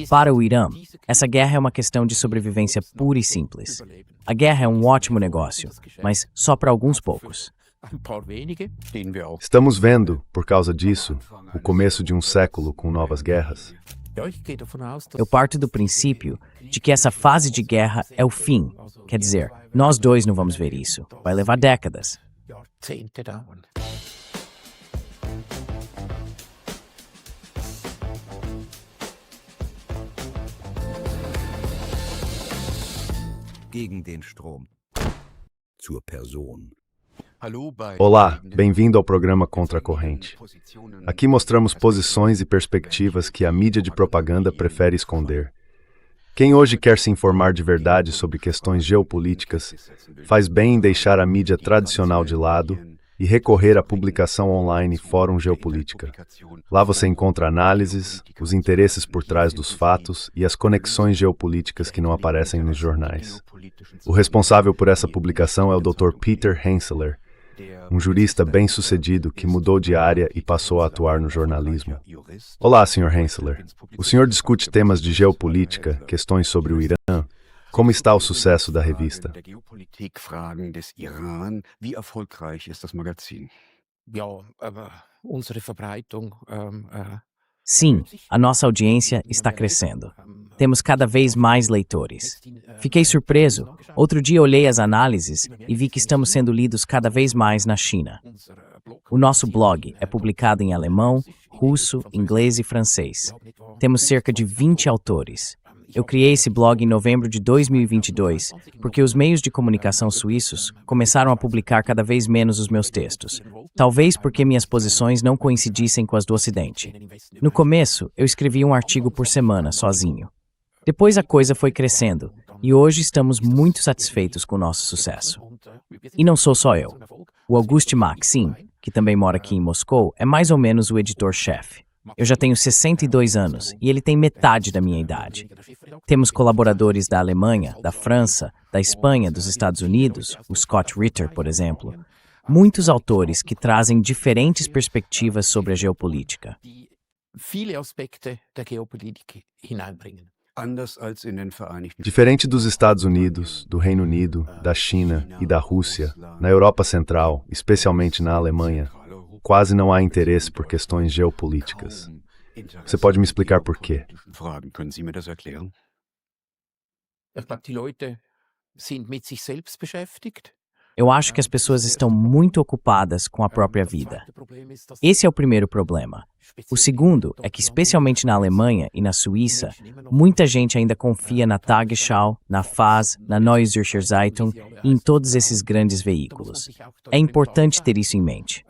Para o Irã, essa guerra é uma questão de sobrevivência pura e simples. A guerra é um ótimo negócio, mas só para alguns poucos. Estamos vendo, por causa disso, o começo de um século com novas guerras. Eu parto do princípio de que essa fase de guerra é o fim. Quer dizer, nós dois não vamos ver isso. Vai levar décadas. Gegen den Strom. Zur Person. Olá, bem-vindo ao programa Contra a Corrente. Aqui mostramos posições e perspectivas que a mídia de propaganda prefere esconder. Quem hoje quer se informar de verdade sobre questões geopolíticas, faz bem em deixar a mídia tradicional de lado e recorrer à publicação online Fórum Geopolítica. Lá você encontra análises, os interesses por trás dos fatos e as conexões geopolíticas que não aparecem nos jornais. O responsável por essa publicação é o Dr. Peter Hensler, um jurista bem-sucedido que mudou de área e passou a atuar no jornalismo. Olá, Sr. Hensler. O senhor discute temas de geopolítica, questões sobre o Irã. Como está o sucesso da revista? Sim, a nossa audiência está crescendo. Temos cada vez mais leitores. Fiquei surpreso. Outro dia olhei as análises e vi que estamos sendo lidos cada vez mais na China. O nosso blog é publicado em alemão, russo, inglês e francês. Temos cerca de 20 autores. Eu criei esse blog em novembro de 2022 porque os meios de comunicação suíços começaram a publicar cada vez menos os meus textos. Talvez porque minhas posições não coincidissem com as do Ocidente. No começo, eu escrevia um artigo por semana, sozinho. Depois a coisa foi crescendo, e hoje estamos muito satisfeitos com o nosso sucesso. E não sou só eu. O August Maxim, que também mora aqui em Moscou, é mais ou menos o editor-chefe. Eu já tenho 62 anos, e ele tem metade da minha idade. Temos colaboradores da Alemanha, da França, da Espanha, dos Estados Unidos, o Scott Ritter, por exemplo. Muitos autores que trazem diferentes perspectivas sobre a geopolítica. Diferente dos Estados Unidos, do Reino Unido, da China e da Rússia, na Europa Central, especialmente na Alemanha, quase não há interesse por questões geopolíticas. Você pode me explicar por quê? Eu acho que as pessoas estão muito ocupadas com a própria vida. Esse é o primeiro problema. O segundo é que, especialmente na Alemanha e na Suíça, muita gente ainda confia na Tagesschau, na FAZ, na Neue Zürcher Zeitung e em todos esses grandes veículos. É importante ter isso em mente.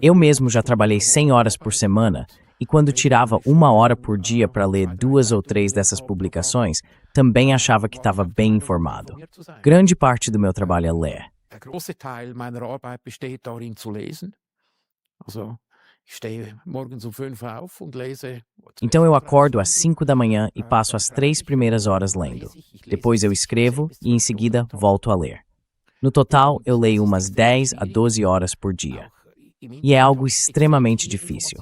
Eu mesmo já trabalhei 100 horas por semana e quando tirava 1 hora por dia para ler 2 ou 3 dessas publicações, também achava que estava bem informado. Grande parte do meu trabalho é ler. Der große Teil meiner Arbeit besteht darin zu lesen. Also, ich stehe morgens 5 Uhr auf und lese. Então eu acordo às 5 da manhã e passo as 3 primeiras horas lendo. Depois eu escrevo e em seguida volto a ler. No total, eu leio umas 10 a 12 horas por dia. E é algo extremamente difícil.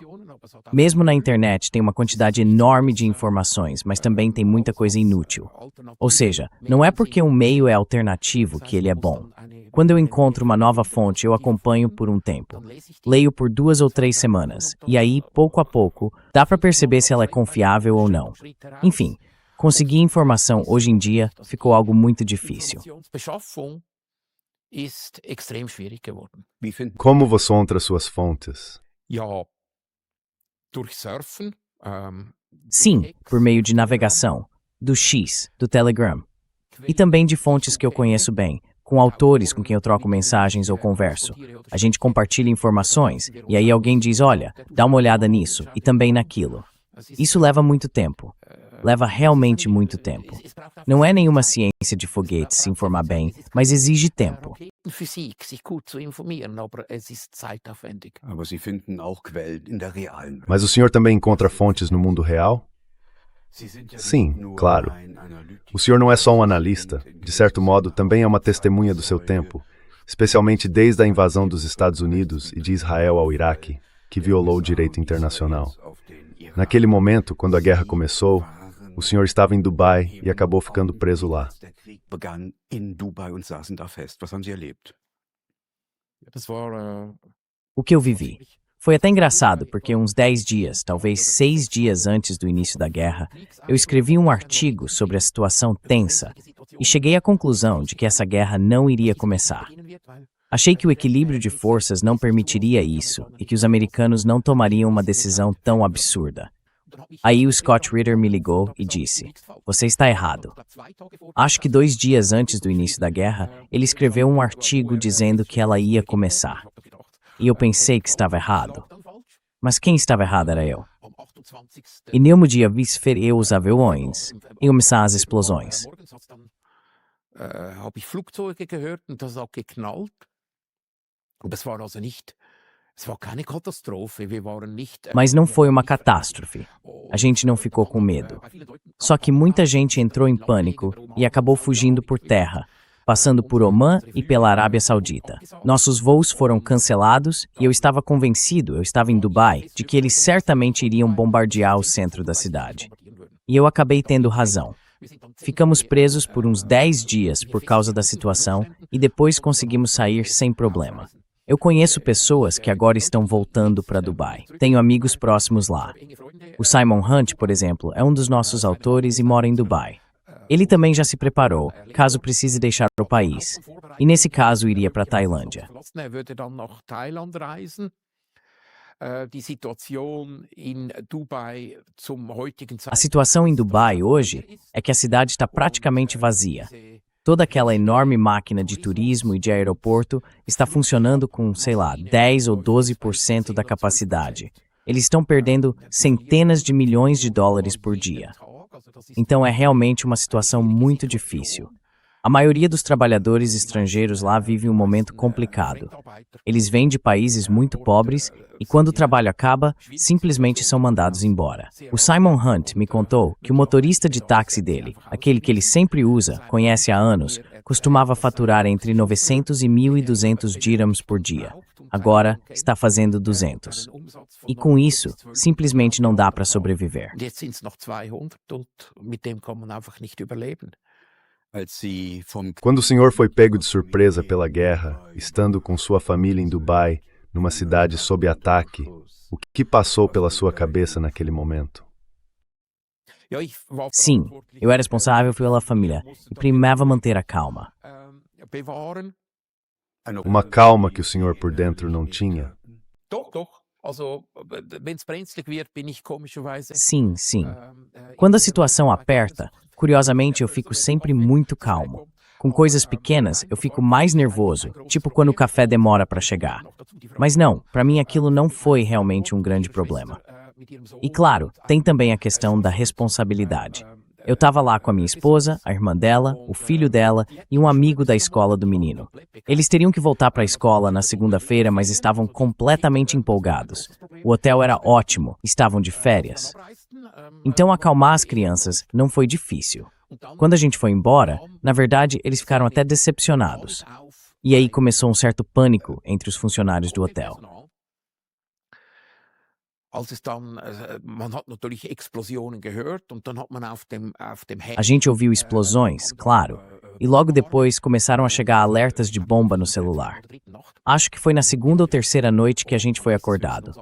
Mesmo na internet tem uma quantidade enorme de informações, mas também tem muita coisa inútil. Ou seja, não é porque um meio é alternativo que ele é bom. Quando eu encontro uma nova fonte, eu acompanho por um tempo. Leio por 2 ou 3 semanas, e aí, pouco a pouco, dá para perceber se ela é confiável ou não. Enfim, conseguir informação hoje em dia ficou algo muito difícil. Como você encontra suas fontes? Sim, por meio de navegação, do X, do Telegram. E também de fontes que eu conheço bem, com autores com quem eu troco mensagens ou converso. A gente compartilha informações, e aí alguém diz, olha, dá uma olhada nisso, e também naquilo. Isso leva muito tempo. Leva realmente muito tempo. Não é nenhuma ciência de foguete se informar bem, mas exige tempo. Mas o senhor também encontra fontes no mundo real? Sim, claro. O senhor não é só um analista, de certo modo também é uma testemunha do seu tempo, especialmente desde a invasão dos Estados Unidos e de Israel ao Iraque, que violou o direito internacional. Naquele momento, quando a guerra começou, o senhor estava em Dubai e acabou ficando preso lá. O que eu vivi? Foi até engraçado, porque uns 10 dias, talvez 6 dias antes do início da guerra, eu escrevi um artigo sobre a situação tensa e cheguei à conclusão de que essa guerra não iria começar. Achei que o equilíbrio de forças não permitiria isso e que os americanos não tomariam uma decisão tão absurda. Aí o Scott Ritter me ligou e disse: "Você está errado." Acho que 2 dias antes do início da guerra, ele escreveu um artigo dizendo que ela ia começar. E eu pensei que estava errado. Mas quem estava errado era eu. E no dia eu os aviões e começaram as explosões. Habe ich Flugzeuge gehört und das hat geknallt. Und das war also nicht, es war keine Katastrophe, wir waren nicht. Mas não foi uma catástrofe. A gente não ficou com medo. Só que muita gente entrou em pânico e acabou fugindo por terra, passando por Omã e pela Arábia Saudita. Nossos voos foram cancelados e eu estava convencido, eu estava em Dubai, de que eles certamente iriam bombardear o centro da cidade. E eu acabei tendo razão. Ficamos presos por uns 10 dias por causa da situação e depois conseguimos sair sem problema. Eu conheço pessoas que agora estão voltando para Dubai. Tenho amigos próximos lá. O Simon Hunt, por exemplo, é um dos nossos autores e mora em Dubai. Ele também já se preparou, caso precise deixar o país. E nesse caso, iria para a Tailândia. A situação em Dubai hoje é que a cidade está praticamente vazia. Toda aquela enorme máquina de turismo e de aeroporto está funcionando com, 10 ou 12% da capacidade. Eles estão perdendo centenas de milhões de dólares por dia. Então é realmente uma situação muito difícil. A maioria dos trabalhadores estrangeiros lá vive um momento complicado. Eles vêm de países muito pobres e quando o trabalho acaba, simplesmente são mandados embora. O Simon Hunt me contou que o motorista de táxi dele, aquele que ele sempre usa, conhece há anos, costumava faturar entre 900 e 1.200 dirhams por dia. Agora está fazendo 200. E com isso, simplesmente não dá para sobreviver. Quando o senhor foi pego de surpresa pela guerra, estando com sua família em Dubai, numa cidade sob ataque, o que passou pela sua cabeça naquele momento? Sim, eu era responsável pela família e primava manter a calma. Uma calma que o senhor por dentro não tinha? Sim, sim. Quando a situação aperta, curiosamente eu fico sempre muito calmo. Com coisas pequenas, eu fico mais nervoso, tipo quando o café demora para chegar. Mas não, para mim aquilo não foi realmente um grande problema. E claro, tem também a questão da responsabilidade. Eu estava lá com a minha esposa, a irmã dela, o filho dela e um amigo da escola do menino. Eles teriam que voltar para a escola na segunda-feira, mas estavam completamente empolgados. O hotel era ótimo, estavam de férias. Então acalmar as crianças não foi difícil. Quando a gente foi embora, na verdade, eles ficaram até decepcionados. E aí começou um certo pânico entre os funcionários do hotel. A gente ouviu explosões, claro, e logo depois começaram a chegar alertas de bomba no celular. Acho que foi na segunda ou terceira noite que a gente foi acordado.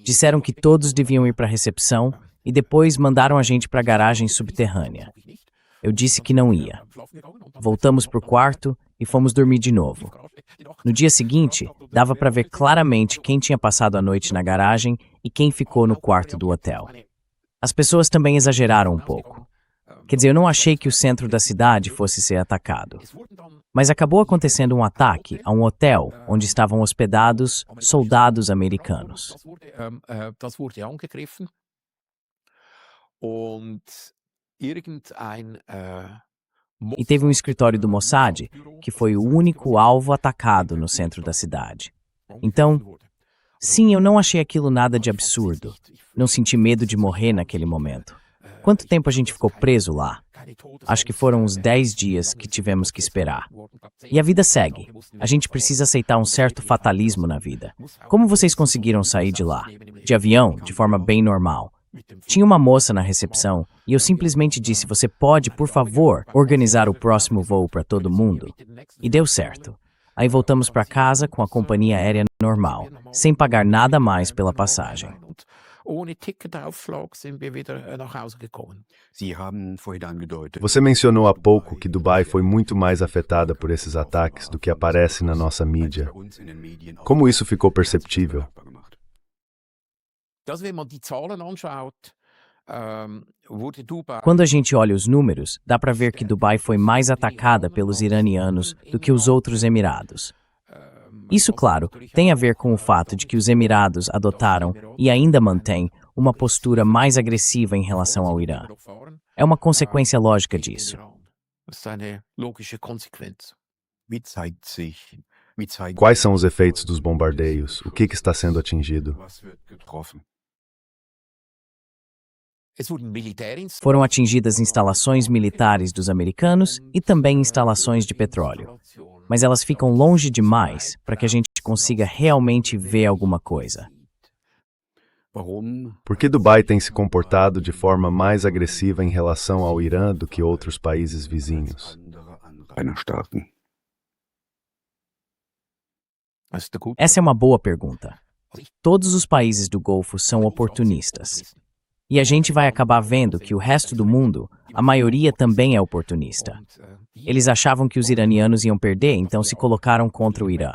Disseram que todos deviam ir para a recepção e depois mandaram a gente para a garagem subterrânea. Eu disse que não ia. Voltamos para o quarto e fomos dormir de novo. No dia seguinte, dava para ver claramente quem tinha passado a noite na garagem e quem ficou no quarto do hotel. As pessoas também exageraram um pouco. Quer dizer, eu não achei que o centro da cidade fosse ser atacado. Mas acabou acontecendo um ataque a um hotel onde estavam hospedados soldados americanos. E teve um escritório do Mossad que foi o único alvo atacado no centro da cidade. Então, sim, eu não achei aquilo nada de absurdo. Não senti medo de morrer naquele momento. Quanto tempo a gente ficou preso lá? Acho que foram uns 10 dias que tivemos que esperar. E a vida segue. A gente precisa aceitar um certo fatalismo na vida. Como vocês conseguiram sair de lá? De avião, de forma bem normal. Tinha uma moça na recepção e eu simplesmente disse: "Você pode, por favor, organizar o próximo voo para todo mundo?" E deu certo. Aí voltamos para casa com a companhia aérea normal, sem pagar nada mais pela passagem. Ohne Ticketaufschlag sind wir wieder nach Hause gekommen. Sie haben vorhin angedeutet. Você mencionou há pouco que Dubai foi muito mais afetada por esses ataques do que aparece na nossa mídia. Como isso ficou perceptível? Wenn man die Zahlen anschaut, wurde Dubai Quando a gente olha os números, dá para ver que Dubai foi mais atacada pelos iranianos do que os outros Emirados. Isso, claro, tem a ver com o fato de que os Emirados adotaram e ainda mantêm uma postura mais agressiva em relação ao Irã. É uma consequência lógica disso. Das ist eine logische Konsequenz. Wie zeigt sich? Wie zeigen Quais são os efeitos dos bombardeios? O que está sendo atingido? was wird getroffen? Es wurden Foram atingidas instalações militares dos americanos e também instalações de petróleo. Mas elas ficam longe demais para que a gente consiga realmente ver alguma coisa. Warum? Por que Dubai tem se comportado de forma mais agressiva em relação ao Irã do que outros países vizinhos? Andere Anrainerstaaten. Das ist eine gute Essa é uma boa pergunta. Todos os países do Golfo são oportunistas. E a gente vai acabar vendo que o resto do mundo, a maioria também é oportunista. Eles achavam que os iranianos iam perder, então se colocaram contra o Irã.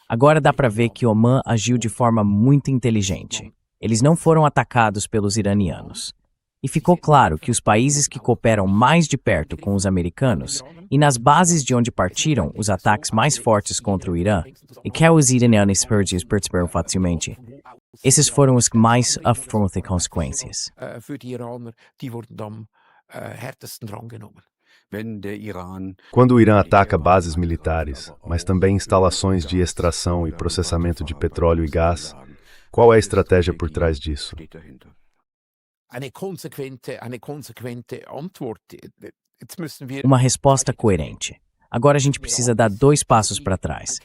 Agora dá para ver que Oman agiu de forma muito inteligente. Eles não foram atacados pelos iranianos. E ficou claro que os países que cooperam mais de perto com os americanos e nas bases de onde partiram os ataques mais fortes contra o Irã, e que os iranianos perceberam facilmente, esses foram os que mais sofreram as consequências. für die Iraner, die wurden am härtesten drangenommen. Wenn der Iran Quando o Irã ataca bases militares, mas também instalações de extração e processamento de petróleo e gás, qual é a estratégia por trás disso? steht dahinter. Eine konsequente Antwort. Jetzt müssen wir Uma resposta coerente. Agora a gente precisa dar 2 passos para trás.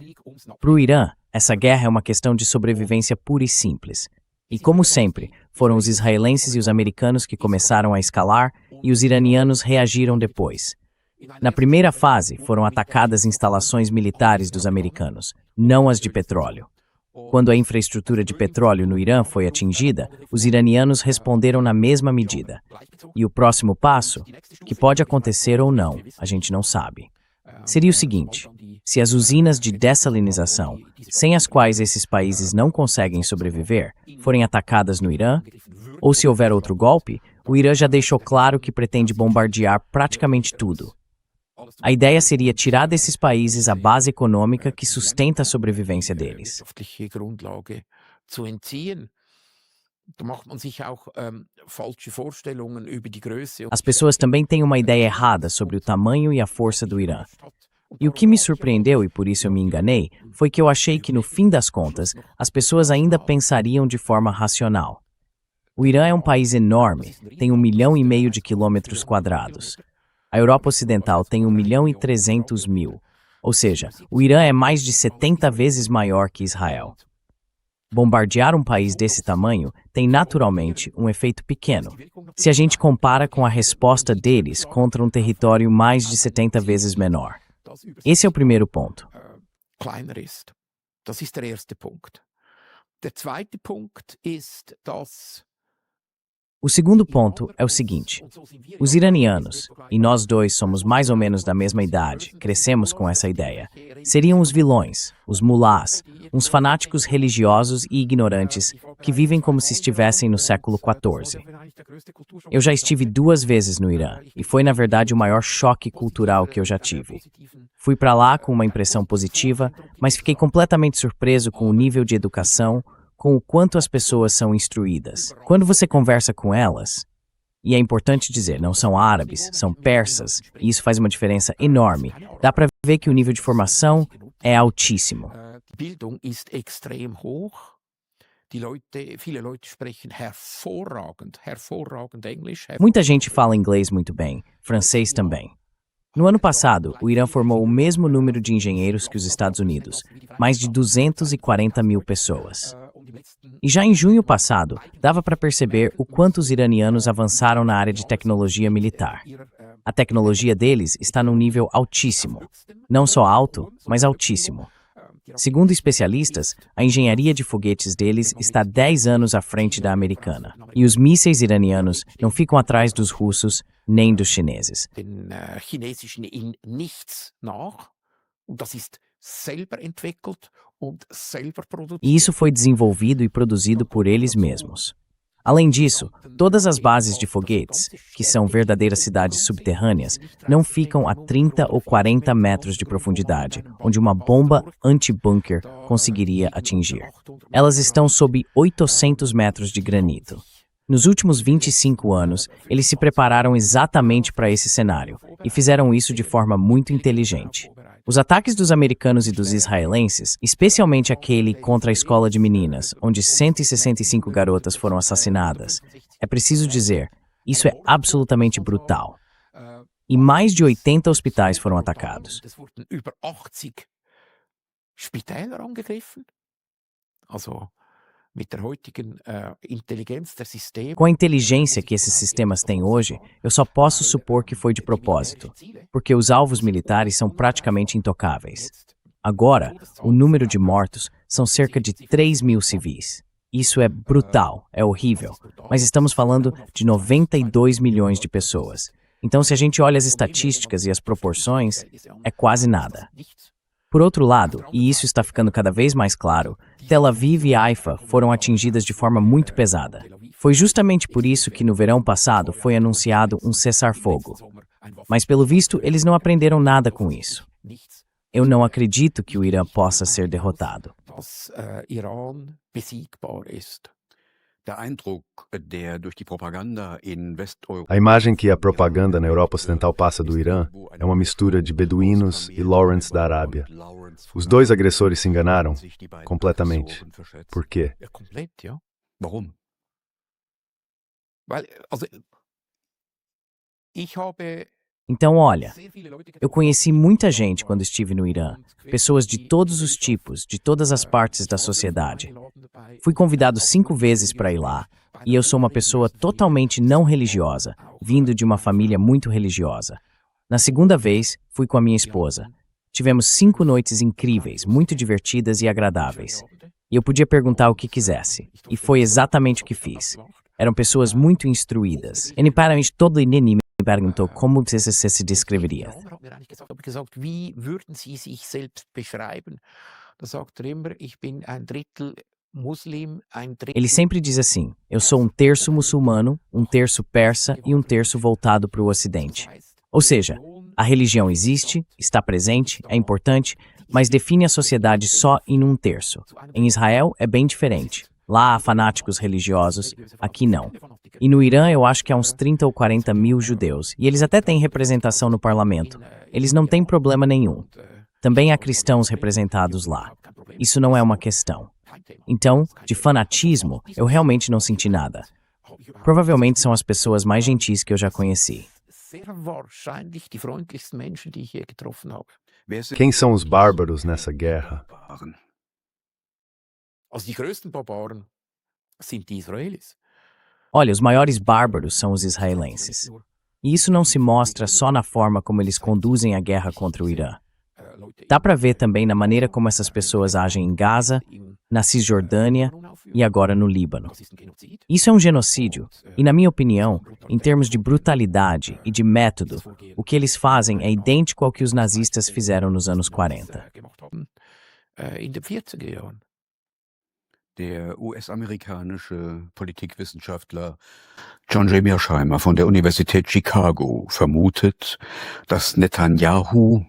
Para o Irã, essa guerra é uma questão de sobrevivência pura e simples. E como sempre, foram os israelenses e os americanos que começaram a escalar e os iranianos reagiram depois. Na primeira fase, foram atacadas instalações militares dos americanos, não as de petróleo. Quando a infraestrutura de petróleo no Irã foi atingida, os iranianos responderam na mesma medida. E o próximo passo, que pode acontecer ou não, a gente não sabe, seria o seguinte: se as usinas de dessalinização, sem as quais esses países não conseguem sobreviver, forem atacadas no Irã, ou se houver outro golpe, o Irã já deixou claro que pretende bombardear praticamente tudo. A ideia seria tirar desses países a base econômica que sustenta a sobrevivência deles. wirtschaftliche Grundlage zu entziehen. Da macht man sich auch falsche Vorstellungen über die Größe. As pessoas também têm uma ideia errada sobre o tamanho e a força do Irã. E o que me surpreendeu, e por isso eu me enganei, foi que eu achei que, no fim das contas, as pessoas ainda pensariam de forma racional. O Irã é um país enorme, tem 1,5 milhão de quilômetros quadrados. A Europa Ocidental tem 1.300.000. Ou seja, o Irã é mais de 70 vezes maior que Israel. Bombardear um país desse tamanho tem naturalmente um efeito pequeno, se a gente compara com a resposta deles contra um território mais de 70 vezes menor. Esse é o primeiro ponto. Kleiner ist. Das ist der erste Punkt. Der zweite Punkt ist, dass O segundo ponto é o seguinte: os iranianos, e nós dois somos mais ou menos da mesma idade, crescemos com essa ideia, seriam os vilões, os mulás, uns fanáticos religiosos e ignorantes que vivem como se estivessem no século XIV. Eu já estive 2 vezes no Irã, e foi na verdade o maior choque cultural que eu já tive. Fui para lá com uma impressão positiva, mas fiquei completamente surpreso com o nível de educação, com o quanto as pessoas são instruídas. Quando você conversa com elas, e é importante dizer, não são árabes, são persas, e isso faz uma diferença enorme, dá para ver que o nível de formação é altíssimo. Bildung ist extrem hoch. Viele Leute sprechen hervorragend Englisch. Muita gente fala inglês muito bem, francês também. No ano passado, o Irã formou o mesmo número de engenheiros que os Estados Unidos, mais de 240 mil pessoas. E já em junho passado, dava para perceber o quanto os iranianos avançaram na área de tecnologia militar. A tecnologia deles está num nível altíssimo. Não só alto, mas altíssimo. Segundo especialistas, a engenharia de foguetes deles está 10 anos à frente da americana. E os mísseis iranianos não ficam atrás dos russos nem dos chineses. Den chinesischen in nichts nach. Und das ist selber entwickelt und selber produziert. E isso foi desenvolvido e produzido por eles mesmos. Além disso, todas as bases de foguetes, que são verdadeiras cidades subterrâneas, não ficam a 30 ou 40 metros de profundidade, onde uma bomba anti-bunker conseguiria atingir. Elas estão sob 800 metros de granito. Nos últimos 25 anos, eles se prepararam exatamente para esse cenário e fizeram isso de forma muito inteligente. Os ataques dos americanos e dos israelenses, especialmente aquele contra a escola de meninas, onde 165 garotas foram assassinadas, é preciso dizer, isso é absolutamente brutal. E mais de 80 hospitais foram atacados. Es wurden über 80 Spitäler angegriffen. Also mit der heutigen Intelligenz der Systeme. Com a inteligência que esses sistemas têm hoje, eu só posso supor que foi de propósito, porque os alvos militares são praticamente intocáveis. Agora, o número de mortos são cerca de 3 mil civis. Isso é brutal, é horrível, mas estamos falando de 92 milhões de pessoas. Então, se a gente olha as estatísticas e as proporções, é quase nada. Por outro lado, e isso está ficando cada vez mais claro, Tel Aviv e Haifa foram atingidas de forma muito pesada. Foi justamente por isso que no verão passado foi anunciado um cessar-fogo. Mas pelo visto, eles não aprenderam nada com isso. Eu não acredito que o Irã possa ser derrotado. Dass Iran besiegbar ist. Der Eindruck, der durch die Propaganda in Westeuropa. A imagem que a propaganda na Europa Ocidental passa do Irã é uma mistura de beduínos e Lawrence da Arábia. Os dois agressores se enganaram completamente. Por quê? Ja, komplett, ja. Warum? Weil, also, ich habe Então, olha, sehr viele Leute eu conheci muita gente quando estive no Irã, pessoas de todos os tipos, de todas as partes da sociedade. Fui convidado 5 vezes para ir lá, e eu sou uma pessoa totalmente não religiosa, vindo de uma família muito religiosa. Na segunda vez, fui com a minha esposa. Tivemos 5 noites incríveis, muito divertidas e agradáveis. E eu podia perguntar o que quisesse, e foi exatamente o que fiz. Eram pessoas muito instruídas. E para mim, todo me perguntou como você se descreveria. Hat mir eigentlich gesagt, wie würden Sie sich selbst beschreiben? Da sagt immer, ich bin ein Drittel Muslim, ein Drittel. Ele sempre diz assim: eu sou um terço muçulmano, um terço persa e um terço voltado para o Ocidente. Ou seja, a religião existe, está presente, é importante, mas define a sociedade só em um terço. Em Israel é bem diferente. Lá há fanáticos religiosos, aqui não. E no Irã eu acho que há uns 30 ou 40 mil judeus, e eles até têm representação no parlamento. Eles não têm problema nenhum. Também há cristãos representados lá. Isso não é uma questão. Então, de fanatismo, eu realmente não senti nada. Provavelmente são as pessoas mais gentis que eu já conheci. Sehr wahrscheinlich die freundlichsten Menschen, die ich hier getroffen habe. Wer sind Quem são os bárbaros nessa guerra? Barbaren? Also die größten Barbaren sind die Israelis. Olha, os maiores bárbaros são os israelenses. E isso não se mostra só na forma como eles conduzem a guerra contra o Irã. Dá para ver também na maneira como essas pessoas agem em Gaza, na Cisjordânia e agora no Líbano. Isso é um genocídio, e na minha opinião, em termos de brutalidade e de método, o que eles fazem é idêntico ao que os nazistas fizeram nos anos 40. In den 40er Jahren. Der US-amerikanische Politikwissenschaftler John J. Mearsheimer von der Universität Chicago vermutet, dass Netanyahu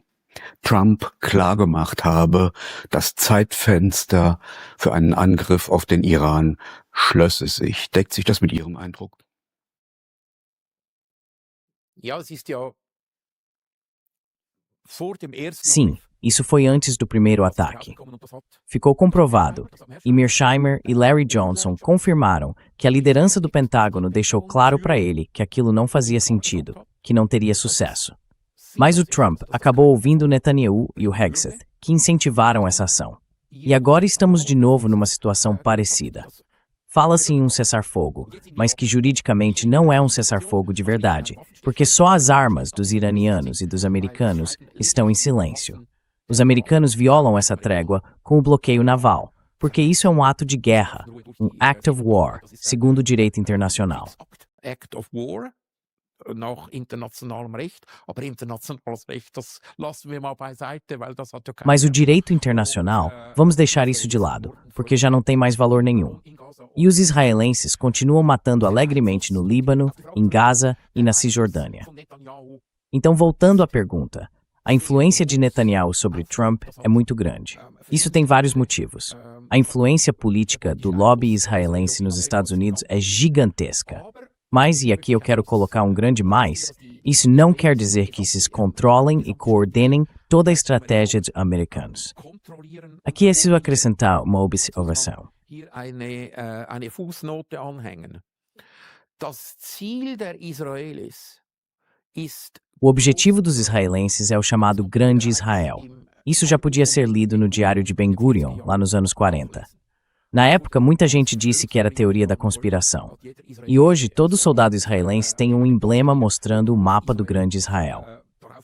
Trump klargemacht habe, das Zeitfenster für einen Angriff auf den Iran schlösse sich. Deckt sich das mit Ihrem Eindruck? Ja, es ist ja vor dem ersten Sim, isso foi antes do primeiro ataque. herausgekommen und das hat Ficou comprovado, e Mearsheimer e Larry Johnson confirmaram que a liderança do Pentágono deixou claro para ele que aquilo não fazia sentido, que não teria sucesso. Mas o Trump acabou ouvindo o Netanyahu e o Hegseth, que incentivaram essa ação. E agora estamos de novo numa situação parecida. Fala-se em um cessar-fogo, mas que juridicamente não é um cessar-fogo de verdade, porque só as armas dos iranianos e dos americanos estão em silêncio. Os americanos violam essa trégua com o bloqueio naval, porque isso é um ato de guerra, um act of war, segundo o direito internacional. Act of war, nach internationalem Recht, aber internationales Recht, das lassen wir mal beiseite, weil das hat ja Mas o direito internacional, vamos deixar isso de lado, porque já não tem mais valor nenhum. E os israelenses continuam matando alegremente no Líbano, em Gaza e na Cisjordânia. Então, voltando à pergunta, a influência de Netanyahu sobre Trump é muito grande. Isso tem vários motivos. A influência política do lobby israelense nos Estados Unidos é gigantesca. Mas, e aqui eu quero colocar um grande mais, isso não quer dizer que esses controlem e coordenem toda a estratégia dos americanos. Aqui é preciso acrescentar uma observação. Hier eine Fußnote anhängen. Das Ziel der Israelis ist O objetivo dos israelenses é o chamado Grande Israel. Isso já podia ser lido no diário de Ben-Gurion, lá nos anos 40. Na época, muita gente disse que era teoria da conspiração. E hoje, todo soldado israelense tem um emblema mostrando o mapa do Grande Israel.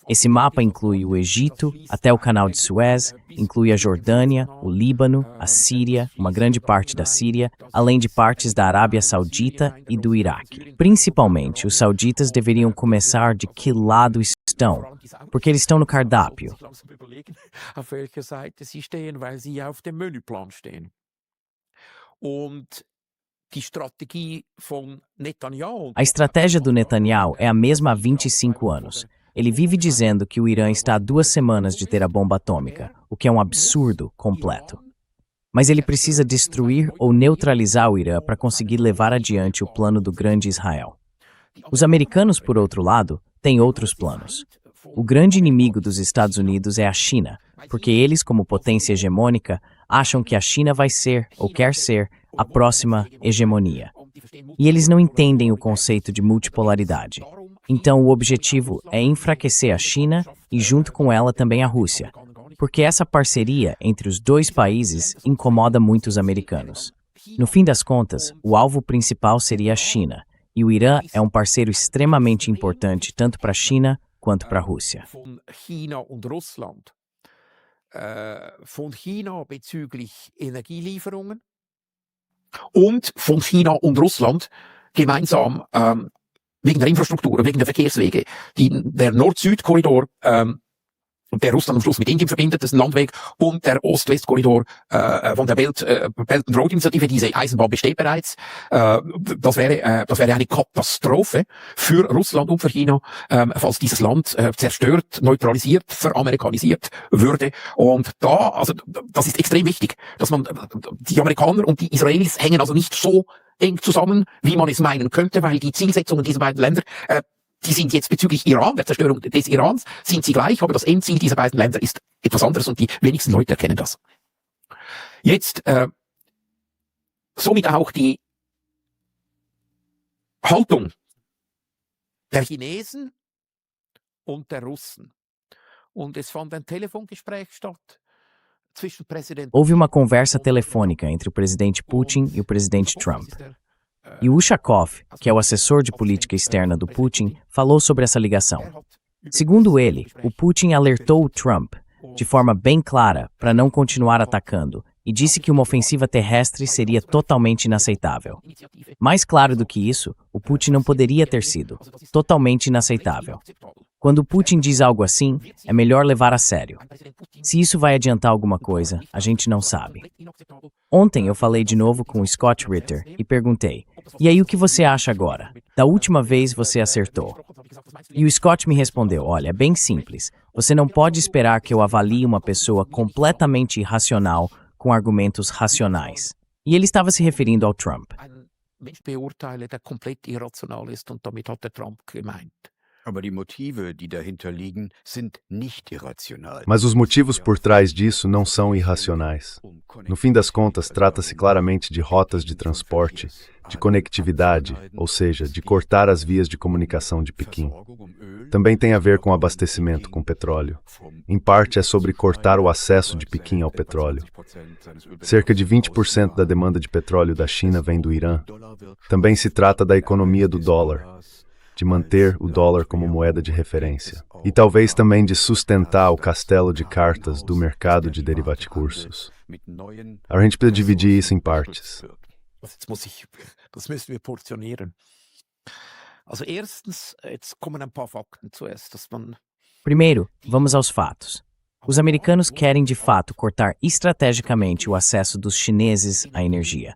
Esse mapa inclui o Egito, até o Canal de Suez, inclui a Jordânia, o Líbano, a Síria, uma grande parte da Síria, além de partes da Arábia Saudita e do Iraque. Principalmente, os sauditas deveriam começar de que lado estão, porque eles estão no cardápio. auf welcher Seite sie stehen, weil sie auf dem Menüplan stehen. Und die Strategie von Netanyahu. A estratégia do Netanyahu é a mesma há 25 anos. Ele vive dizendo que o Irã está a 2 semanas de ter a bomba atômica, o que é um absurdo completo. Mas ele precisa destruir ou neutralizar o Irã para conseguir levar adiante o plano do Grande Israel. Os americanos, por outro lado, têm outros planos. O grande inimigo dos Estados Unidos é a China, porque eles, como potência hegemônica, acham que a China vai ser, ou quer ser, a próxima hegemonia. E eles não entendem o conceito de multipolaridade. Então, o objetivo é enfraquecer a China e, junto com ela, também a Rússia, porque essa parceria entre os dois países incomoda muito os americanos. No fim das contas, o alvo principal seria a China, e o Irã é um parceiro extremamente importante tanto para a China quanto para a Rússia. Von China und Russland. Von China bezüglich Energielieferungen und von China und Russland gemeinsam wegen der Infrastruktur, wegen der Verkehrswege. Der Nord-Süd-Korridor, der Russland am Schluss mit Indien verbindet, das ist ein Landweg, und der Ost-West-Korridor von der Belt and Road Initiative, diese Eisenbahn besteht bereits. Das wäre eine Katastrophe für Russland und für China, falls dieses Land zerstört, neutralisiert, veramerikanisiert würde. Und das ist extrem wichtig, dass man, die Amerikaner und die Israelis hängen also nicht so eng zusammen, wie man es meinen könnte, weil die Zielsetzungen dieser beiden Länder, die sind jetzt bezüglich Iran, der Zerstörung des Irans, sind sie gleich, aber das Endziel dieser beiden Länder ist etwas anderes und die wenigsten Leute erkennen das. Jetzt somit auch die Haltung der Chinesen und der Russen. Und es fand ein Telefongespräch statt. Houve uma conversa telefônica entre o presidente Putin e o presidente Trump. E o Ushakov, que é o assessor de política externa do Putin, falou sobre essa ligação. Segundo ele, o Putin alertou o Trump, de forma bem clara, para não continuar atacando, e disse que uma ofensiva terrestre seria totalmente inaceitável. Mais claro do que isso, o Putin não poderia ter sido totalmente inaceitável. Quando o Putin diz algo assim, é melhor levar a sério. Se isso vai adiantar alguma coisa, a gente não sabe. Ontem eu falei de novo com o Scott Ritter e perguntei, e aí o que você acha agora? Da última vez você acertou. E o Scott me respondeu, olha, é bem simples. Você não pode esperar que eu avalie uma pessoa completamente irracional com argumentos racionais. E ele estava se referindo ao Trump. Mensch beurteile, der komplett irrational ist, und damit hat der Trump gemeint. Aber die Motive, die dahinter liegen, sind nicht irrational. Mas os motivos por trás disso não são irracionais. No fim das contas, trata-se claramente de rotas de transporte, de conectividade, ou seja, de cortar as vias de comunicação de Pequim. também tem a ver com abastecimento com petróleo. Em parte é sobre cortar o acesso de Pequim ao petróleo. Cerca de 20% da demanda de petróleo da China vem do Irã. Também se trata da economia do dólar, de manter o dólar como moeda de referência. E talvez também de sustentar o castelo de cartas do mercado de derivaticursos. A gente precisa dividir isso em partes. Das müssen wir portionieren. Also erstens, jetzt kommen ein paar Fakten zuerst, dass man Primeiro, vamos aos fatos. Os americanos querem de fato cortar estrategicamente o acesso dos chineses à energia.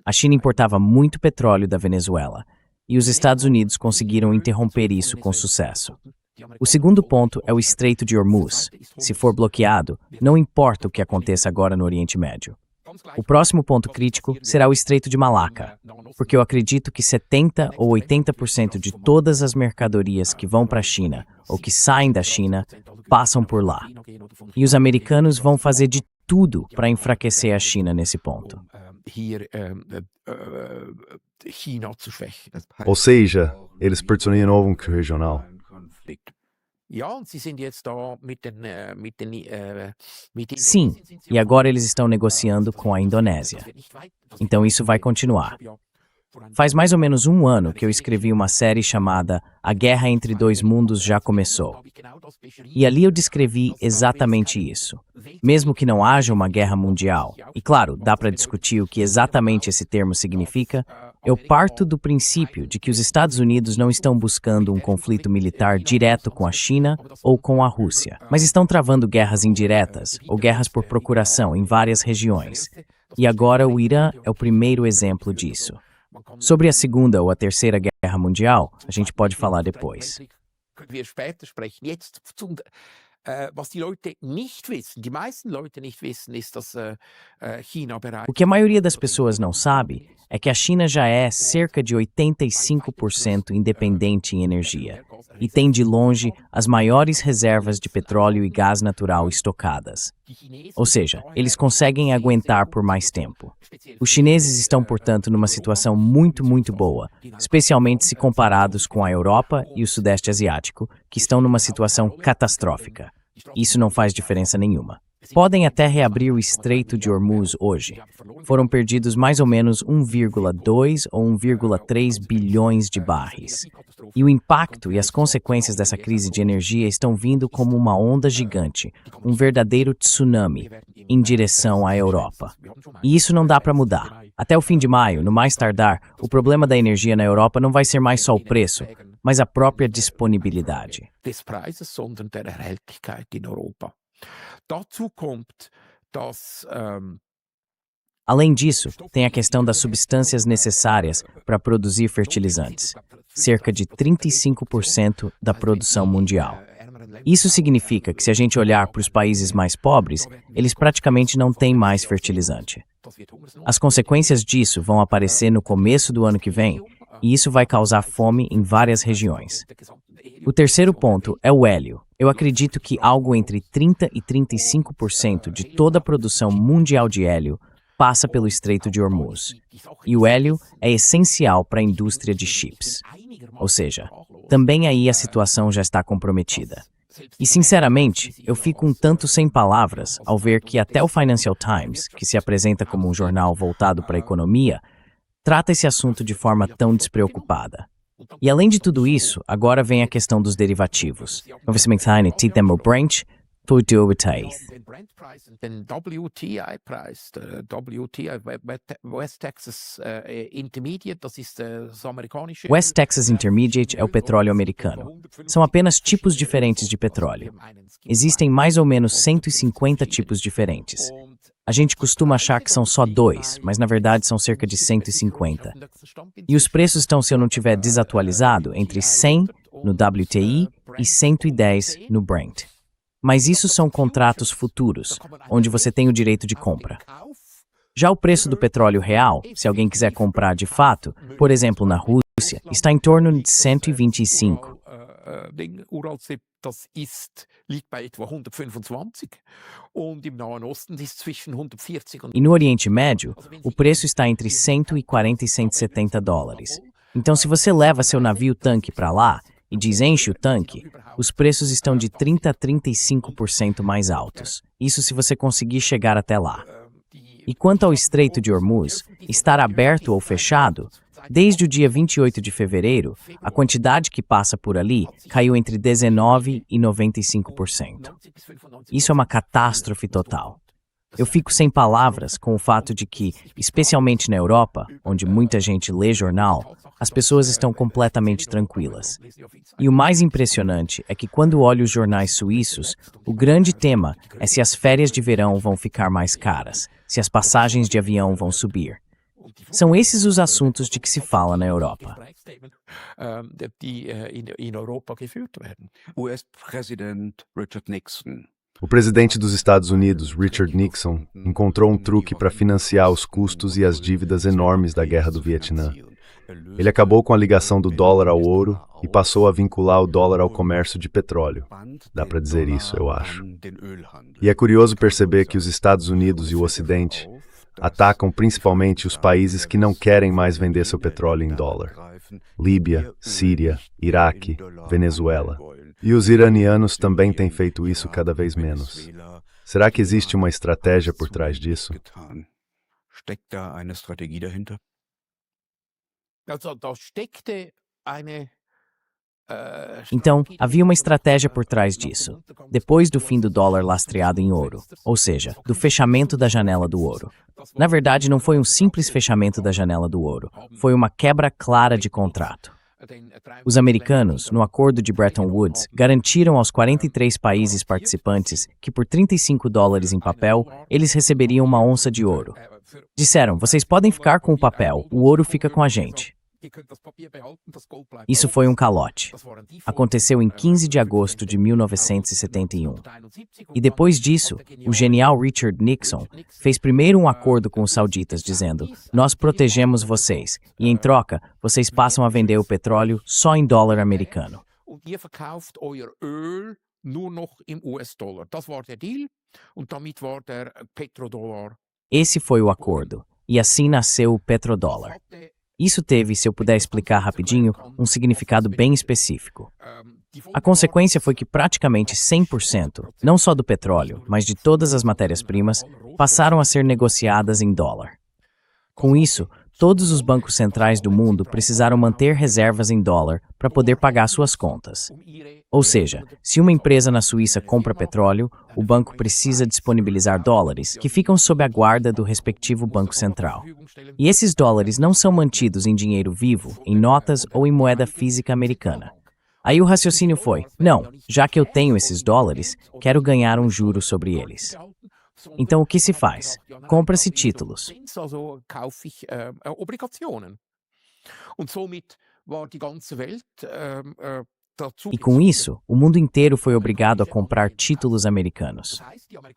A China importava muito petróleo da Venezuela, e os Estados Unidos conseguiram interromper isso com sucesso. O segundo ponto é o Estreito de Hormuz. Se for bloqueado, não importa o que aconteça agora no Oriente Médio. O próximo ponto crítico será o Estreito de Malaca, porque eu acredito que 70% ou 80% de todas as mercadorias que vão para a China ou que saem da China passam por lá. E os americanos vão fazer de tudo para enfraquecer a China nesse ponto. Ou seja, eles pressionam um regional. Sim, e agora eles estão negociando com a Indonésia. Então isso vai continuar. Faz mais ou menos um ano que eu escrevi uma série chamada A Guerra entre Dois Mundos Já Começou. E ali eu descrevi exatamente isso. Mesmo que não haja uma guerra mundial, e claro, dá para discutir o que exatamente esse termo significa, eu parto do princípio de que os Estados Unidos não estão buscando um conflito militar direto com a China ou com a Rússia, mas estão travando guerras indiretas ou guerras por procuração em várias regiões. E agora o Irã é o primeiro exemplo disso. Sobre a Segunda ou a Terceira Guerra Mundial, a gente pode falar depois. O que a maioria das pessoas não sabe é que a China já é cerca de 85% independente em energia e tem de longe as maiores reservas de petróleo e gás natural estocadas. Ou seja, eles conseguem aguentar por mais tempo. Os chineses estão, portanto, numa situação muito boa, especialmente se comparados com a Europa e o Sudeste Asiático, que estão numa situação catastrófica. Isso não faz diferença nenhuma. Podem até reabrir o Estreito de Hormuz hoje. Foram perdidos mais ou menos 1,2 ou 1,3 bilhões de barris. E o impacto e as consequências dessa crise de energia estão vindo como uma onda gigante, um verdadeiro tsunami, em direção à Europa. E isso não dá para mudar. Até o fim de maio, no mais tardar, o problema da energia na Europa não vai ser mais só o preço, mas a própria disponibilidade. des Preises, sondern der Erhältlichkeit in Europa. Dazu kommt, dass Além disso, tem a questão das substâncias necessárias para produzir fertilizantes, cerca de 35% da produção mundial. Isso significa que se a gente olhar para os países mais pobres, eles praticamente não têm mais fertilizante. As consequências disso vão aparecer no começo do ano que vem, e isso vai causar fome em várias regiões. O terceiro ponto é o hélio. Eu acredito que algo entre 30% e 35% de toda a produção mundial de hélio passa pelo Estreito de Hormuz. E o hélio é essencial para a indústria de chips. Ou seja, também aí a situação já está comprometida. E sinceramente, eu fico um tanto sem palavras ao ver que até o Financial Times, que se apresenta como um jornal voltado para a economia, trata esse assunto de forma tão despreocupada. E além de tudo isso, agora vem a questão dos derivativos. den WTI-Preis, der WTI, West Texas Intermediate, das ist das amerikanische. West Texas Intermediate é o petróleo americano. São apenas tipos diferentes de petróleo. Existem mais ou menos 150 tipos diferentes. A gente costuma achar que são só 2, mas na verdade são cerca de 150. E os preços estão, se eu não tiver desatualizado, entre 100 no WTI e 110 no Brent. Mas isso são contratos futuros, onde você tem o direito de compra. Já o preço do petróleo real, se alguém quiser comprar de fato, por exemplo na Rússia, está em torno de 125. Das liegt bei etwa 125 und im Nahen Osten ist zwischen 140 und E no Oriente Médio, o preço está entre 140 e 170 dólares. Então, se você leva seu navio-tanque para lá, e desenche o tanque, os preços estão de 30 a 35% mais altos. Isso se você conseguir chegar até lá. E quanto ao Estreito de Hormuz, estar aberto ou fechado, desde o dia 28 de fevereiro, a quantidade que passa por ali caiu entre 19% e 95%. Isso é uma catástrofe total. Eu fico sem palavras com o fato de que, especialmente na Europa, onde muita gente lê jornal, as pessoas estão completamente tranquilas. E o mais impressionante é que quando olho os jornais suíços, o grande tema é se as férias de verão vão ficar mais caras, se as passagens de avião vão subir. São esses os assuntos de que se fala na Europa. US-Präsident Richard Nixon. O presidente dos Estados Unidos, Richard Nixon, encontrou um truque para financiar os custos e as dívidas enormes da Guerra do Vietnã. Ele acabou com a ligação do dólar ao ouro e passou a vincular o dólar ao comércio de petróleo. Dá para dizer isso, eu acho. E é curioso perceber que os Estados Unidos e o Ocidente atacam principalmente os países que não querem mais vender seu petróleo em dólar. Líbia, Síria, Iraque, Venezuela. E os iranianos também têm feito isso cada vez menos. Será que existe uma estratégia por trás disso? Steckt da eine Strategie dahinter? Então, havia uma estratégia por trás disso, depois do fim do dólar lastreado em ouro, ou seja, do fechamento da janela do ouro. Na verdade, não foi um simples fechamento da janela do ouro, foi uma quebra clara de contrato. Os americanos, no acordo de Bretton Woods, garantiram aos 43 países participantes que por $35 em papel, eles receberiam uma onça de ouro. Disseram, vocês podem ficar com o papel, o ouro fica com a gente. Isso foi um calote. Aconteceu em 15 de agosto de 1971. E depois disso, o genial Richard Nixon fez primeiro um acordo com os sauditas dizendo, nós protegemos vocês, e em troca, vocês passam a vender o petróleo só em dólar americano. Esse foi o acordo, e assim nasceu o petrodólar. Isso teve, se eu puder explicar rapidinho, um significado bem específico. A consequência foi que praticamente 100%, não só do petróleo, mas de todas as matérias-primas, passaram a ser negociadas em dólar. Com isso, todos os bancos centrais do mundo precisaram manter reservas em dólar para poder pagar suas contas. Ou seja, se uma empresa na Suíça compra petróleo, o banco precisa disponibilizar dólares, que ficam sob a guarda do respectivo banco central. E esses dólares não são mantidos em dinheiro vivo, em notas ou em moeda física americana. Aí o raciocínio foi, não, já que eu tenho esses dólares, quero ganhar um juro sobre eles. Então o que se faz? Compra-se títulos. E com isso, o mundo inteiro foi obrigado a comprar títulos americanos.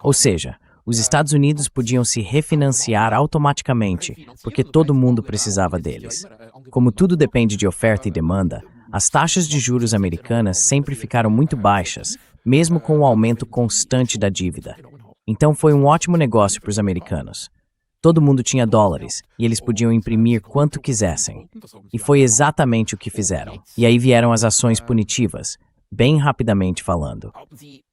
Ou seja, os Estados Unidos podiam se refinanciar automaticamente, porque todo mundo precisava deles. Como tudo depende de oferta e demanda, as taxas de juros americanas sempre ficaram muito baixas, mesmo com o aumento constante da dívida. Então foi um ótimo negócio para os americanos. Todo mundo tinha dólares, e eles podiam imprimir quanto quisessem. E foi exatamente o que fizeram. E aí vieram as ações punitivas, bem rapidamente falando.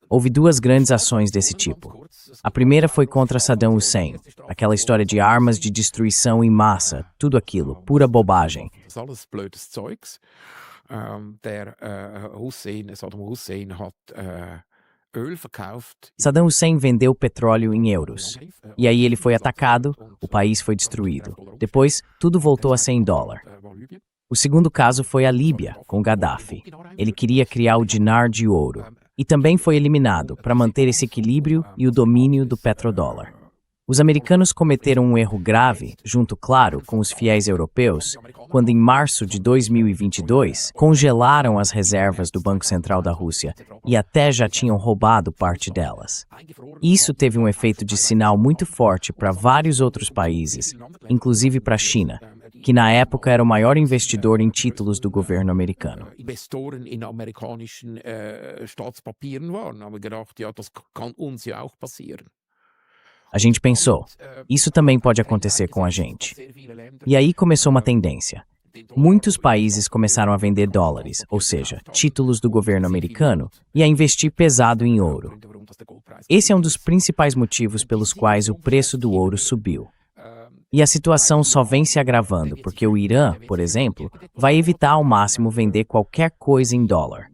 Houve duas grandes ações desse tipo. A primeira foi contra Saddam Hussein, aquela história de armas de destruição em massa, tudo aquilo, pura bobagem. Saddam Hussein vendeu petróleo em euros. E aí ele foi atacado, o país foi destruído. Depois, tudo voltou a ser em dólar. O segundo caso foi a Líbia, com Gaddafi. Ele queria criar o dinar de ouro. E também foi eliminado para manter esse equilíbrio e o domínio do petrodólar. Os americanos cometeram um erro grave, junto, claro, com os fiéis europeus, quando em março de 2022 congelaram as reservas do Banco Central da Rússia e até já tinham roubado parte delas. Isso teve um efeito de sinal muito forte para vários outros países, inclusive para a China, que na época era o maior investidor em títulos do governo americano. A gente pensou, isso também pode acontecer com a gente. E aí começou uma tendência. Muitos países começaram a vender dólares, ou seja, títulos do governo americano, e a investir pesado em ouro. Esse é um dos principais motivos pelos quais o preço do ouro subiu. E a situação só vem se agravando porque o Irã, por exemplo, vai evitar ao máximo vender qualquer coisa em dólar.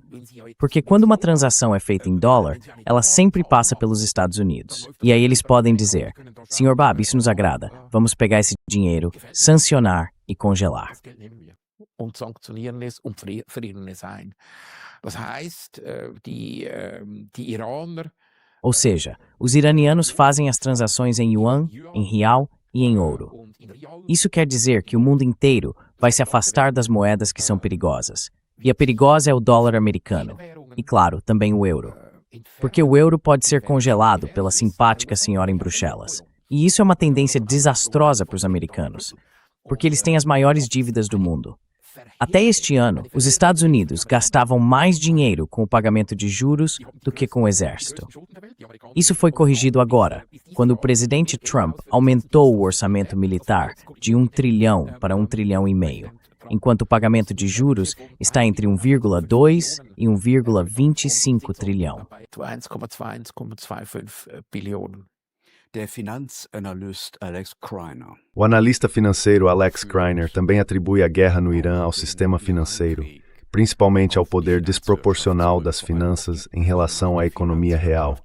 Porque quando uma transação é feita em dólar, ela sempre passa pelos Estados Unidos. E aí eles podem dizer: Sr. Bab, isso nos agrada, vamos pegar esse dinheiro, sancionar e congelar. Und sanktionieren es und frieren es ein. Das heißt, die Iraner. Ou seja, os iranianos fazem as transações em yuan, em real e em ouro. Isso quer dizer que o mundo inteiro vai se afastar das moedas que são perigosas. E a perigosa é o dólar americano. E, claro, também o euro. Porque o euro pode ser congelado pela simpática senhora em Bruxelas. E isso é uma tendência desastrosa para os americanos. Porque eles têm as maiores dívidas do mundo. Até este ano, os Estados Unidos gastavam mais dinheiro com o pagamento de juros do que com o exército. Isso foi corrigido agora, quando o presidente Trump aumentou o orçamento militar de 1 trilhão para 1,5 trilhão, enquanto o pagamento de juros está entre 1,2 e 1,25 trilhão. O analista financeiro Alex Kreiner também atribui a guerra no Irã ao sistema financeiro, principalmente ao poder desproporcional das finanças em relação à economia real.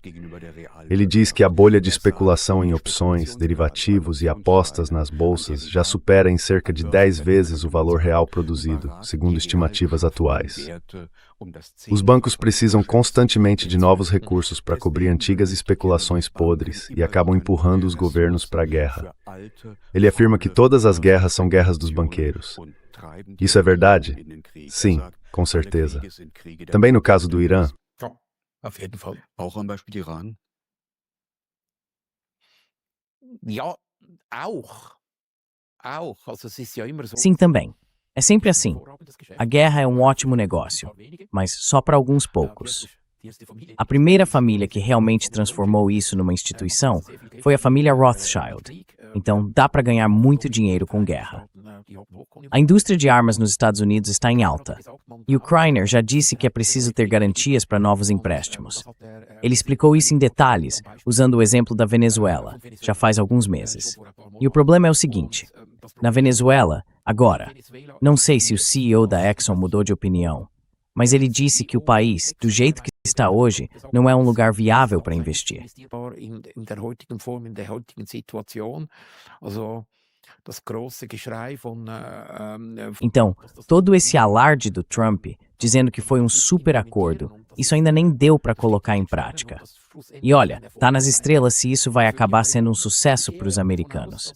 Ele diz que a bolha de especulação em opções, derivativos e apostas nas bolsas já supera em cerca de 10 vezes o valor real produzido, segundo estimativas atuais. Os bancos precisam constantemente de novos recursos para cobrir antigas especulações podres e acabam empurrando os governos para a guerra. Ele afirma que todas as guerras são guerras dos banqueiros. Isso é verdade? Sim, com certeza. Também no caso do Irã. Auf jeden Fall. Auch am Beispiel Iran? Ja, auch. Also, es ist ja immer so. Sim, também. É sempre assim. A guerra é um ótimo negócio, mas só para alguns poucos. A primeira família que realmente transformou isso numa instituição foi a família Rothschild. Então, dá para ganhar muito dinheiro com guerra. A indústria de armas nos Estados Unidos está em alta. E o Kreiner já disse que é preciso ter garantias para novos empréstimos. Ele explicou isso em detalhes, usando o exemplo da Venezuela, já faz alguns meses. E o problema é o seguinte: na Venezuela, agora, não sei se o CEO da Exxon mudou de opinião, mas ele disse que o país, do jeito que está hoje, não é um lugar viável para investir. Então, todo esse alarde do Trump, dizendo que foi um super acordo, isso ainda nem deu para colocar em prática. E olha, tá nas estrelas se isso vai acabar sendo um sucesso para os americanos.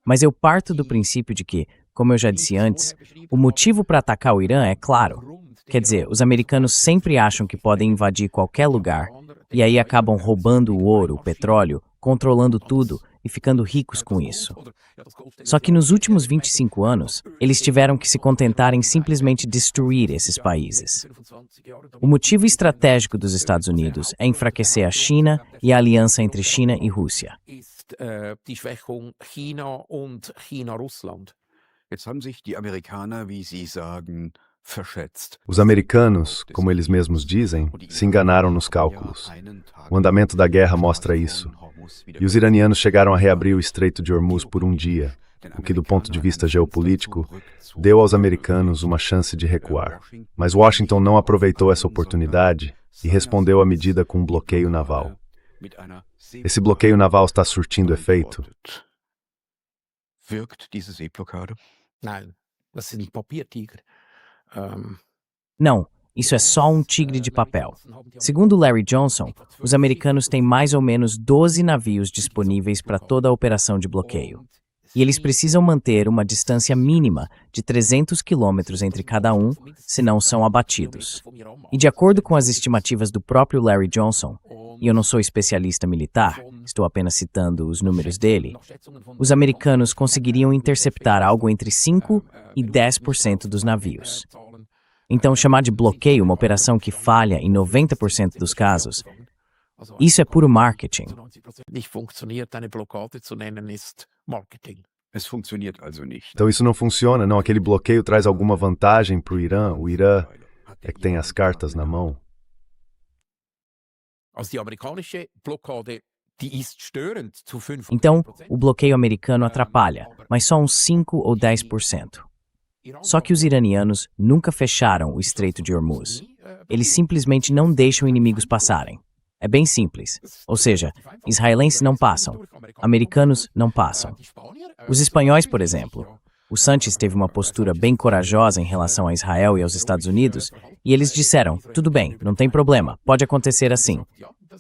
Mas eu parto do princípio de que, como eu já disse antes, o motivo para atacar o Irã é claro. Quer dizer, os americanos sempre acham que podem invadir qualquer lugar e aí acabam roubando o ouro, o petróleo, controlando tudo e ficando ricos com isso. Só que nos últimos 25 anos, eles tiveram que se contentar em simplesmente destruir esses países. O motivo estratégico dos Estados Unidos é enfraquecer a China e a aliança entre China e Rússia. Die Schwächung China und China-Russland. Jetzt haben sich die Amerikaner, wie Sie sagen, verschätzt. Os americanos, como eles mesmos dizem, se enganaram nos cálculos. O andamento da guerra mostra isso. E os iranianos chegaram a reabrir o Estreito de Hormuz por um dia, o que, do ponto de vista geopolítico, deu aos americanos uma chance de recuar. Mas Washington não aproveitou essa oportunidade e respondeu à medida com um bloqueio naval. Esse bloqueio naval está surtindo efeito? Wirkt diese Seeblockade? Nein, das ist ein Papiertiger. Não, isso é só um tigre de papel. Segundo Larry Johnson, os americanos têm mais ou menos 12 navios disponíveis para toda a operação de bloqueio. E eles precisam manter uma distância mínima de 300 quilômetros entre cada um, senão são abatidos. E de acordo com as estimativas do próprio Larry Johnson, e eu não sou especialista militar, estou apenas citando os números dele, os americanos conseguiriam interceptar algo entre 5% e 10% dos navios. Então, chamar de bloqueio uma operação que falha em 90% dos casos, isso é puro marketing. Nicht funktioniert, eine Blockade zu nennen, ist Marketing. Es funktioniert also nicht. Então isso não funciona, não? Aquele bloqueio traz alguma vantagem para o Irã? O Irã é que tem as cartas na mão? Also die amerikanische Blockade, die ist störend zu 5%. Então, o bloqueio americano atrapalha, mas só uns 5 ou 10%. Só que os iranianos nunca fecharam o Estreito de Hormuz. Eles simplesmente não deixam inimigos passarem. É bem simples. Ou seja, israelenses não passam, americanos não passam. Os espanhóis, por exemplo. O Sanches teve uma postura bem corajosa em relação a Israel e aos Estados Unidos, e eles disseram, tudo bem, não tem problema, pode acontecer assim.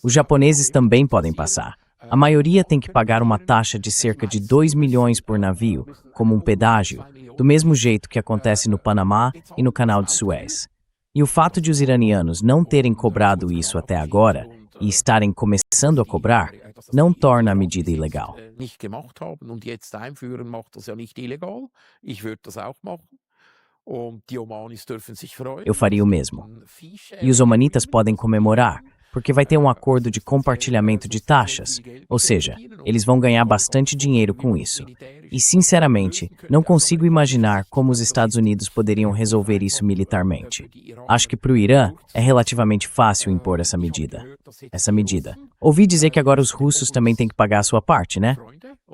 Os japoneses também podem passar. A maioria tem que pagar uma taxa de cerca de 2 milhões por navio, como um pedágio, do mesmo jeito que acontece no Panamá e no Canal de Suez. E o fato de os iranianos não terem cobrado isso até agora e estarem começando a cobrar, não torna a medida ilegal. Nicht gemacht haben und jetzt einführen, macht das ja nicht illegal. Ich würde das auch machen. Und die Omanis dürfen sich freuen. Eu faria o mesmo. E os omanitas podem comemorar, porque vai ter um acordo de compartilhamento de taxas, ou seja, eles vão ganhar bastante dinheiro com isso. E, sinceramente, não consigo imaginar como os Estados Unidos poderiam resolver isso militarmente. Acho que para o Irã é relativamente fácil impor essa medida. Ouvi dizer que agora os russos também têm que pagar a sua parte, né?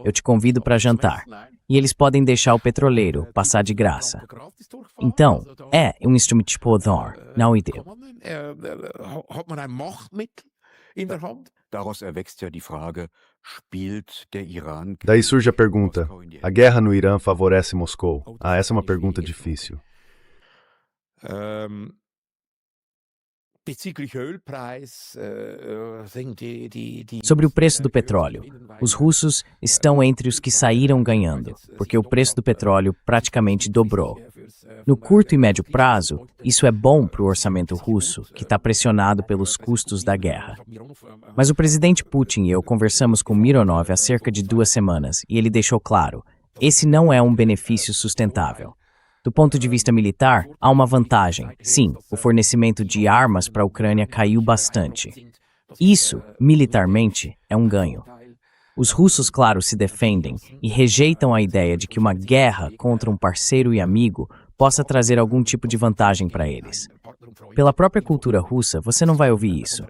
Eu te convido para jantar. E eles podem deixar o petroleiro passar de graça. Então, é um instrumento de poder, não ideia. Hat man ein Machtmittel in der Hand? Daraus erwächst ja die Frage, spielt der Iran... Daí surge a pergunta, a guerra no Irã favorece Moscou? Ah, essa é uma pergunta difícil. Bezüglich Ölpreis, Sobre o preço do petróleo, os russos estão entre os que saíram ganhando, porque o preço do petróleo praticamente dobrou. No curto e médio prazo, isso é bom para o orçamento russo, que está pressionado pelos custos da guerra. Mas o presidente Putin e eu conversamos com Mironov há cerca de 2 semanas e ele deixou claro, esse não é um benefício sustentável. Do ponto de vista militar, há uma vantagem. Sim, o fornecimento de armas para a Ucrânia caiu bastante. Isso, militarmente, é um ganho. Os russos, claro, se defendem e rejeitam a ideia de que uma guerra contra um parceiro e amigo possa trazer algum tipo de vantagem para eles. Pela própria cultura russa, você não vai ouvir isso.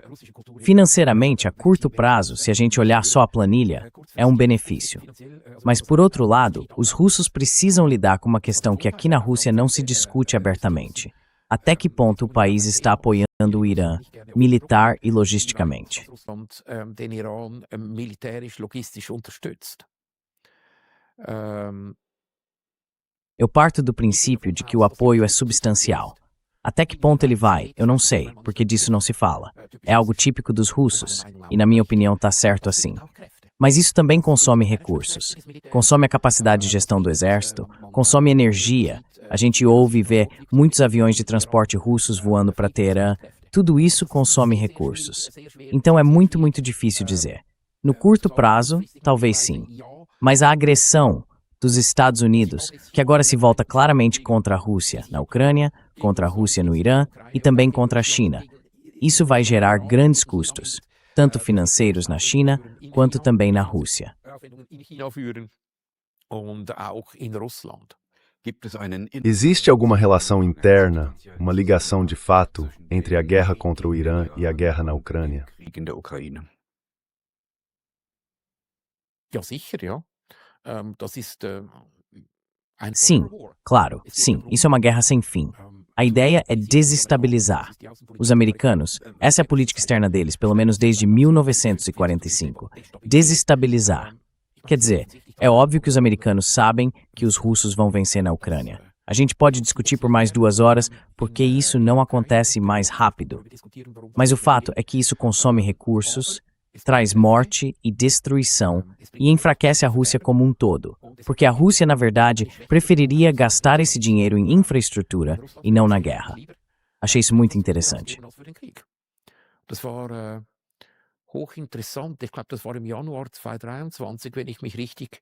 Financeiramente, a curto prazo, se a gente olhar só a planilha, é um benefício. Mas, por outro lado, os russos precisam lidar com uma questão que aqui na Rússia não se discute abertamente. Até que ponto o país está apoiando o Irã, militar e logisticamente? Den Iran militärisch, logistisch unterstützt. Eu parto do princípio de que o apoio é substancial. Até que ponto ele vai, eu não sei, porque disso não se fala. É algo típico dos russos, e na minha opinião está certo assim. Mas isso também consome recursos. Consome a capacidade de gestão do exército, consome energia. A gente ouve e vê muitos aviões de transporte russos voando para Teherã. Tudo isso consome recursos. Então é muito, muito difícil dizer. No curto prazo, talvez sim. Mas a agressão dos Estados Unidos, que agora se volta claramente contra a Rússia na Ucrânia, contra a Rússia no Irã e também contra a China. Isso vai gerar grandes custos, tanto financeiros na China, quanto também na Rússia. Existe alguma relação interna, uma ligação de fato, entre a guerra contra o Irã e a guerra na Ucrânia? Ja, sicher, ja. Das ist Sim, claro, sim, isso é uma guerra sem fim. A ideia é desestabilizar. Os americanos, essa é a política externa deles, pelo menos desde 1945. Desestabilizar. Quer dizer, é óbvio que os americanos sabem que os russos vão vencer na Ucrânia. A gente pode discutir por mais 2 horas porque isso não acontece mais rápido. Mas o fato é que isso consome recursos, traz morte e destruição e enfraquece a Rússia como um todo, porque a Rússia, na verdade, preferiria gastar esse dinheiro em infraestrutura e não na guerra. Achei isso muito interessante. Das war hochinteressant. Ich glaube, das war im Januar 2023, wenn ich mich richtig...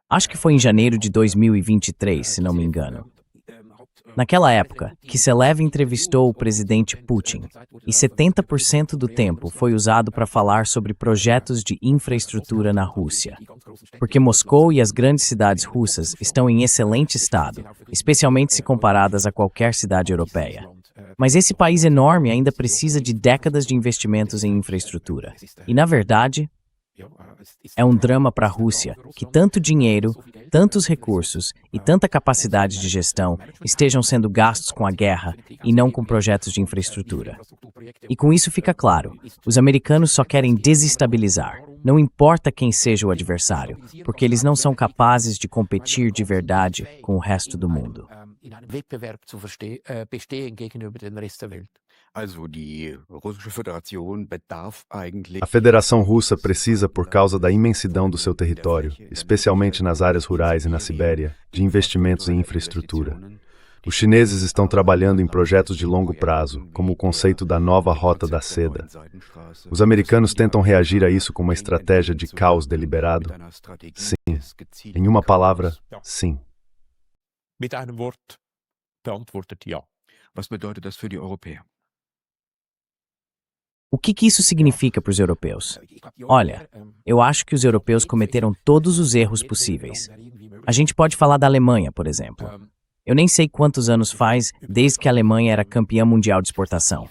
Acho que foi em janeiro de 2023, se não me engano. Naquela época, Kiselev entrevistou o presidente Putin, e 70% do tempo foi usado para falar sobre projetos de infraestrutura na Rússia. Porque Moscou e as grandes cidades russas estão em excelente estado, especialmente se comparadas a qualquer cidade europeia. Mas esse país enorme ainda precisa de décadas de investimentos em infraestrutura. E, na verdade, é um drama para a Rússia que tanto dinheiro, tantos recursos e tanta capacidade de gestão estejam sendo gastos com a guerra e não com projetos de infraestrutura. E com isso fica claro, os americanos só querem desestabilizar, não importa quem seja o adversário, porque eles não são capazes de competir de verdade com o resto do mundo. A Federação Russa precisa, por causa da imensidão do seu território, especialmente nas áreas rurais e na Sibéria, de investimentos em infraestrutura. Os chineses estão trabalhando em projetos de longo prazo, como o conceito da nova Rota da Seda. Os americanos tentam reagir a isso com uma estratégia de caos deliberado? Sim. Em uma palavra, sim. Mit einem Wort beantwortet ja. Was bedeutet das für die Europäer? O que isso significa para os europeus? Olha, eu acho que os europeus cometeram todos os erros possíveis. A gente pode falar da Alemanha, por exemplo. Eu nem sei quantos anos faz desde que a Alemanha era campeã mundial de exportação.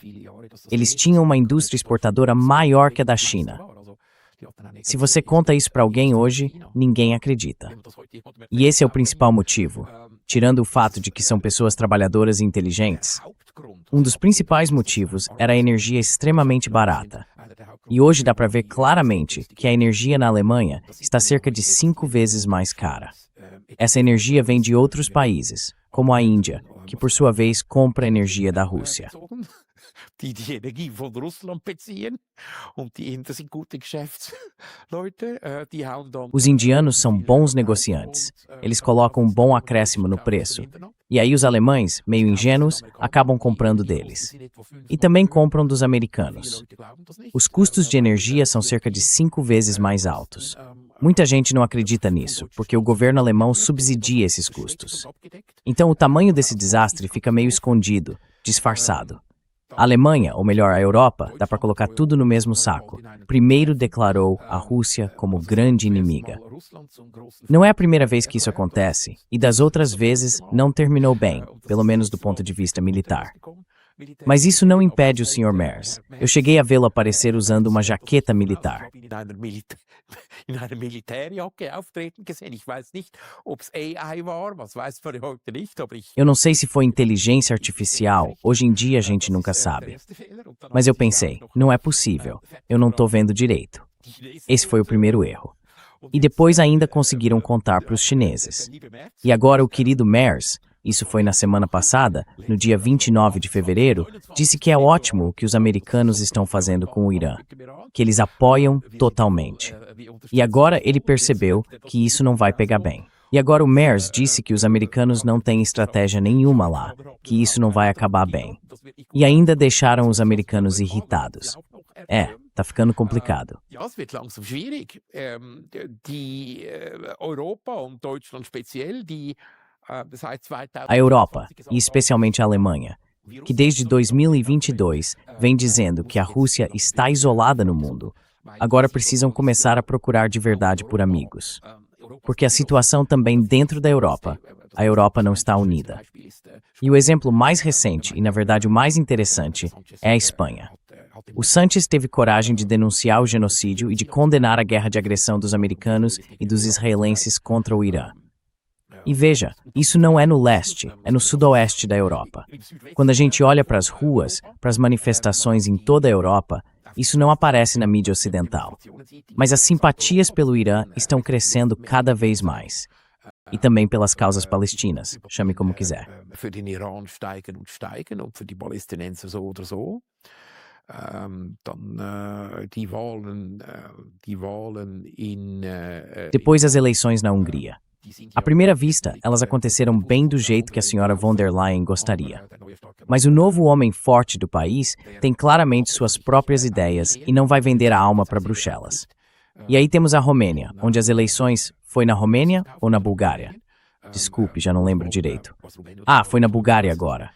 Eles tinham uma indústria exportadora maior que a da China. Se você conta isso para alguém hoje, ninguém acredita. E esse é o principal motivo, tirando o fato de que são pessoas trabalhadoras e inteligentes. Um dos principais motivos era a energia extremamente barata. E hoje dá para ver claramente que a energia na Alemanha está cerca de 5 vezes mais cara. Essa energia vem de outros países, como a Índia, que por sua vez compra energia da Rússia. Die Energie von Russland beziehen und die Inder sind gute Geschäftsleute, die hauen dann. Os indianos são bons negociantes. Eles colocam um bom acréscimo no preço. E aí os alemães, meio ingênuos, acabam comprando deles. E também compram dos americanos. Os custos de energia são cerca de 5 vezes mais altos. Muita gente não acredita nisso, porque o governo alemão subsidia esses custos. Então o tamanho desse desastre fica meio escondido, disfarçado. A Alemanha, ou melhor, a Europa, dá para colocar tudo no mesmo saco. Primeiro declarou a Rússia como grande inimiga. Não é a primeira vez que isso acontece, e das outras vezes não terminou bem, pelo menos do ponto de vista militar. Mas isso não impede o Sr. Merz. Eu cheguei a vê-lo aparecer usando uma jaqueta militar. In einer Militärjacke auftreten gesehen. Ich weiß nicht, ob es AI war, was weiß man heute nicht, aber ich... Eu não sei se foi inteligência artificial, hoje em dia a gente nunca sabe. Mas eu pensei, não é possível, eu não estou vendo direito. Esse foi o primeiro erro. E depois ainda conseguiram contar para os chineses. E agora o querido Merz, isso foi na semana passada, no dia 29 de fevereiro, disse que é ótimo o que os americanos estão fazendo com o Irã, que eles apoiam totalmente. E agora ele percebeu que isso não vai pegar bem. E agora o Merz disse que os americanos não têm estratégia nenhuma lá, que isso não vai acabar bem. E ainda deixaram os americanos irritados. Tá ficando complicado. Ja, es wird langsam schwierig. Die Europa und Deutschland speziell, die A Europa, e especialmente a Alemanha, que desde 2022 vem dizendo que a Rússia está isolada no mundo, agora precisam começar a procurar de verdade por amigos. Porque a situação também dentro da Europa, a Europa não está unida. E o exemplo mais recente, e na verdade o mais interessante, é a Espanha. O Sánchez teve coragem de denunciar o genocídio e de condenar a guerra de agressão dos americanos e dos israelenses contra o Irã. E veja, isso não é no leste, é no sudoeste da Europa. Quando a gente olha para as ruas, para as manifestações em toda a Europa, isso não aparece na mídia ocidental. Mas as simpatias pelo Irã estão crescendo cada vez mais. E também pelas causas palestinas, chame como quiser. Für den Iran steigen und steigen und für die Palästinenser so oder so. Die Wahlen in... Depois as eleições na Hungria. À primeira vista, elas aconteceram bem do jeito que a senhora von der Leyen gostaria. Mas o novo homem forte do país tem claramente suas próprias ideias e não vai vender a alma para Bruxelas. E aí temos a Romênia, onde as eleições foi na Romênia ou na Bulgária. Desculpe, já não lembro direito. Ah, foi na Bulgária agora.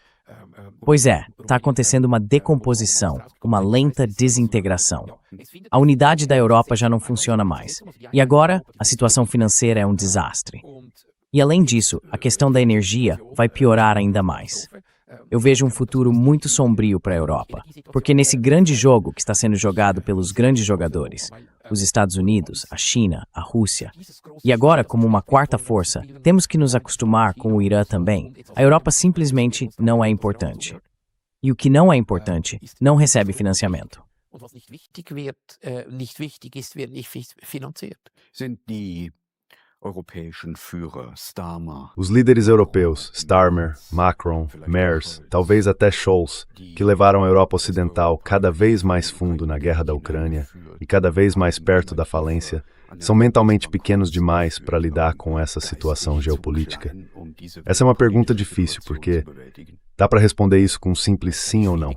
Pois é, está acontecendo uma decomposição, uma lenta desintegração. A unidade da Europa já não funciona mais. E agora, a situação financeira é um desastre. E além disso, a questão da energia vai piorar ainda mais. Eu vejo um futuro muito sombrio para a Europa, porque nesse grande jogo que está sendo jogado pelos grandes jogadores, os Estados Unidos, a China, a Rússia, e agora, como uma quarta força, temos que nos acostumar com o Irã também, a Europa simplesmente não é importante. E o que não é importante não recebe financiamento. Os líderes europeus, Starmer, Macron, Merz, talvez até Scholz, que levaram a Europa Ocidental cada vez mais fundo na guerra da Ucrânia e cada vez mais perto da falência, são mentalmente pequenos demais para lidar com essa situação geopolítica. Essa é uma pergunta difícil, porque dá para responder isso com um simples sim ou não.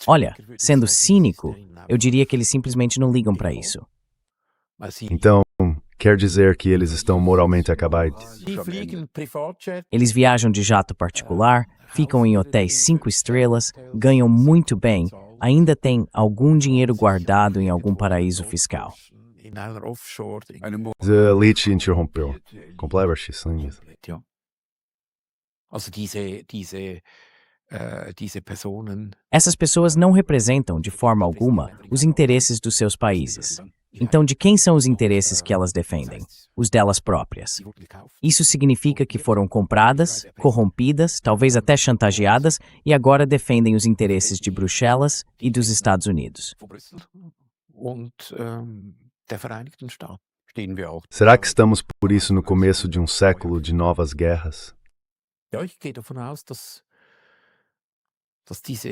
Olha, sendo cínico, eu diria que eles simplesmente não ligam para isso. Então, quer dizer que eles estão moralmente acabados? Eles viajam de jato particular, ficam em hotéis 5 estrelas, ganham muito bem, ainda têm algum dinheiro guardado em algum paraíso fiscal. The Lich interrompeu. Compleber-se, Essas pessoas não representam, de forma alguma, os interesses dos seus países. Então, de quem são os interesses que elas defendem? Os delas próprias. Isso significa que foram compradas, corrompidas, talvez até chantageadas, e agora defendem os interesses de Bruxelas e dos Estados Unidos. Será que estamos por isso no começo de um século de novas guerras?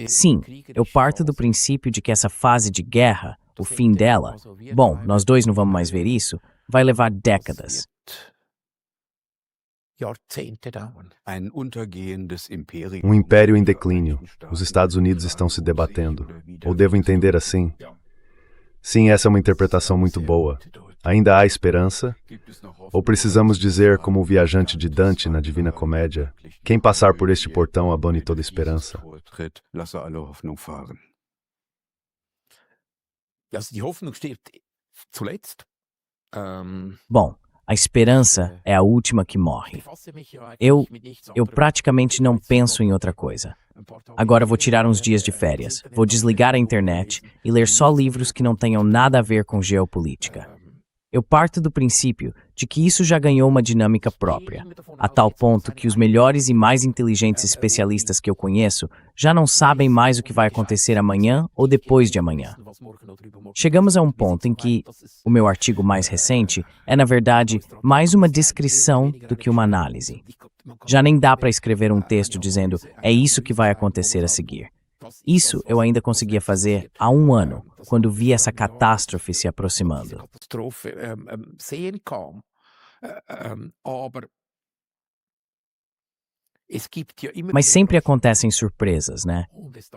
Sim, eu parto do princípio de que essa fase de guerra, o fim dela, bom, nós dois não vamos mais ver isso, vai levar décadas. Um império em declínio. Os Estados Unidos estão se debatendo. Ou devo entender assim? Sim, essa é uma interpretação muito boa. Ainda há esperança? Ou precisamos dizer, como o viajante de Dante na Divina Comédia, quem passar por este portão abone toda esperança? Bom, a esperança é a última que morre. Eu praticamente não penso em outra coisa. Agora vou tirar uns dias de férias, vou desligar a internet e ler só livros que não tenham nada a ver com geopolítica. Eu parto do princípio de que isso já ganhou uma dinâmica própria, a tal ponto que os melhores e mais inteligentes especialistas que eu conheço já não sabem mais o que vai acontecer amanhã ou depois de amanhã. Chegamos a um ponto em que o meu artigo mais recente é, na verdade, mais uma descrição do que uma análise. Já nem dá para escrever um texto dizendo é isso que vai acontecer a seguir. Isso eu ainda conseguia fazer há um ano, quando vi essa catástrofe se aproximando. Mas sempre acontecem surpresas, né?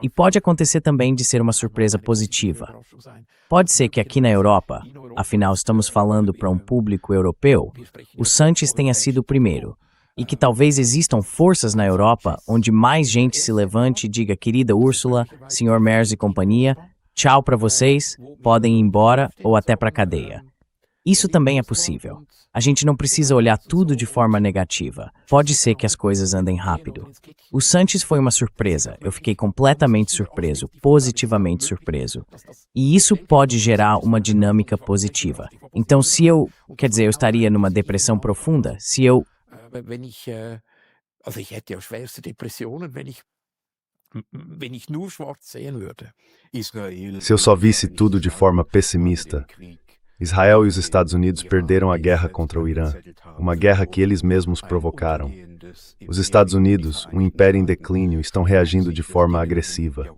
E pode acontecer também de ser uma surpresa positiva. Pode ser que aqui na Europa, afinal estamos falando para um público europeu, o Sanches tenha sido o primeiro. E que talvez existam forças na Europa onde mais gente se levante e diga, querida Úrsula, Sr. Merz e companhia, tchau para vocês, podem ir embora ou até para a cadeia. Isso também é possível. A gente não precisa olhar tudo de forma negativa. Pode ser que as coisas andem rápido. O Sanches foi uma surpresa. Eu fiquei completamente surpreso, positivamente surpreso. E isso pode gerar uma dinâmica positiva. Então, eu estaria numa depressão profunda, ich hätte ja schwerste Depressionen, wenn ich nur schwarz sehen würde. Se eu só visse tudo de forma pessimista, Israel e os Estados Unidos perderam a guerra contra o Irã, uma guerra que eles mesmos provocaram. Os Estados Unidos, um império em declínio, estão reagindo de forma agressiva.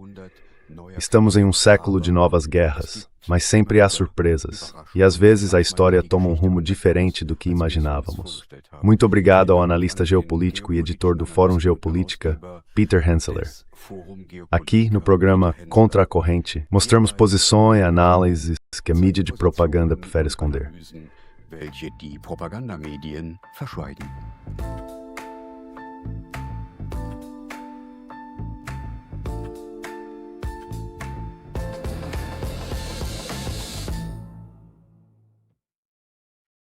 Estamos em um século de novas guerras. Mas sempre há surpresas, e às vezes a história toma um rumo diferente do que imaginávamos. Muito obrigado ao analista geopolítico e editor do Fórum Geopolítica, Peter Hensler. Aqui, no programa Contra a Corrente, mostramos posições e análises que a mídia de propaganda prefere esconder. Welche die Propagandamedien verschweigen.